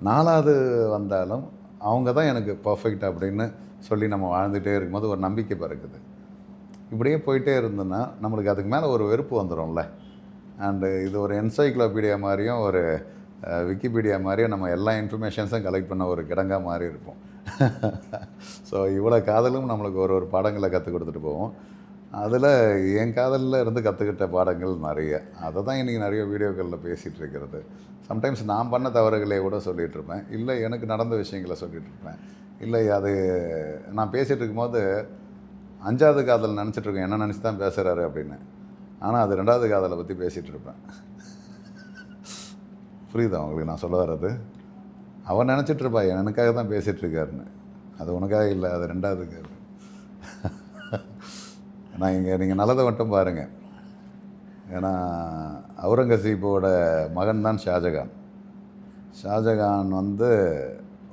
4வது வந்தாலும் அவங்க தான் எனக்கு பர்ஃபெக்ட் அப்படின்னு சொல்லி நம்ம வாழ்ந்துகிட்டே இருக்கும்போது ஒரு நம்பிக்கை பிறக்குது. இப்படியே போயிட்டே இருந்தோன்னா நம்மளுக்கு அதுக்கு மேலே ஒரு வெறுப்பு வந்துடும்ல. அண்டு இது ஒரு என்சைக்ளோபீடியா மாதிரியும் ஒரு விக்கிபீடியா மாதிரியும் நம்ம எல்லா இன்ஃபர்மேஷன்ஸும் கலெக்ட் பண்ண ஒரு கிடங்கா மாறி இருப்போம். ஸோ இவ்வளோ காதலும் நம்மளுக்கு ஒரு ஒரு பாடங்களை கற்றுக் கொடுத்துட்டு போவோம். அதில் என் காதலில் இருந்து கற்றுக்கிட்ட பாடங்கள் நிறைய. அதை தான் இன்றைக்கி நிறைய வீடியோக்களில் பேசிகிட்டு இருக்கிறது. சம்டைம்ஸ் நான் பண்ண தவறுகளே கூட சொல்லிகிட்ருப்பேன், இல்லை எனக்கு நடந்த விஷயங்களை சொல்லிகிட்ருப்பேன், இல்லை அது நான் பேசிகிட்டு இருக்கும்போது 5வது காதல் நினச்சிட்ருக்கேன் என்ன நினச்சி தான் பேசுகிறாரு அப்படின்னு. ஆனால் அது 2வது காதலை பற்றி பேசிகிட்டு இருப்பேன். புரியுதா உங்களுக்கு நான் சொல்ல வர்றது? அவன் நினச்சிட்ருப்பா எனக்காக தான் பேசிகிட்ருக்காருன்னு. அது உனக்காக இல்லை, அது 2வது காதல். நான் இங்கே நீங்கள் நல்லதை மட்டும் பாருங்கள். ஏன்னா அவுரங்கசீப்போட மகன் தான் ஷாஜகான். ஷாஜகான்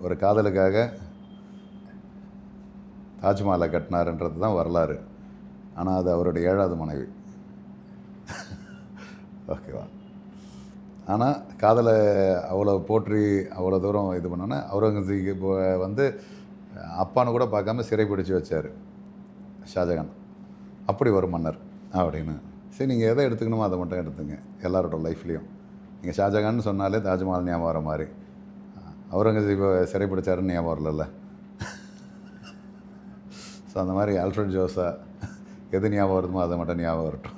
ஒரு காதலுக்காக தாஜ்மஹாலை கட்டினாருன்றது தான் வரலாறு. ஆனால் அது அவருடைய 7வது மனைவி. ஓகேவா? ஆனால் காதலை அவ்வளோ போற்றி அவ்வளோ தூரம் இது பண்ணோன்னா அவுரங்கசீப் அப்பான்னு கூட பார்க்காம சிறைப்பிடிச்சு வச்சார் ஷாஜகான். அப்படி ஒரு மன்னர் அப்படின்னு. சரி, நீங்கள் எதை எடுத்துக்கணுமோ அதை மட்டும் எடுத்துங்க எல்லாரோட லைஃப்லேயும். நீங்கள் ஷாஜகான்னு சொன்னாலே தாஜ்மஹால் ஞாபகம் வர மாதிரி, அவுரங்கசீப்பை சிறைப்பிடிச்சாருன்னு ஞாபகம் வரல. ஸோ அந்த மாதிரி ஆல்ஃப்ரட் ஜோஸா எது ஞாபகம் வருமோ அதை மட்டும் ஞாபகம் வரட்டும்.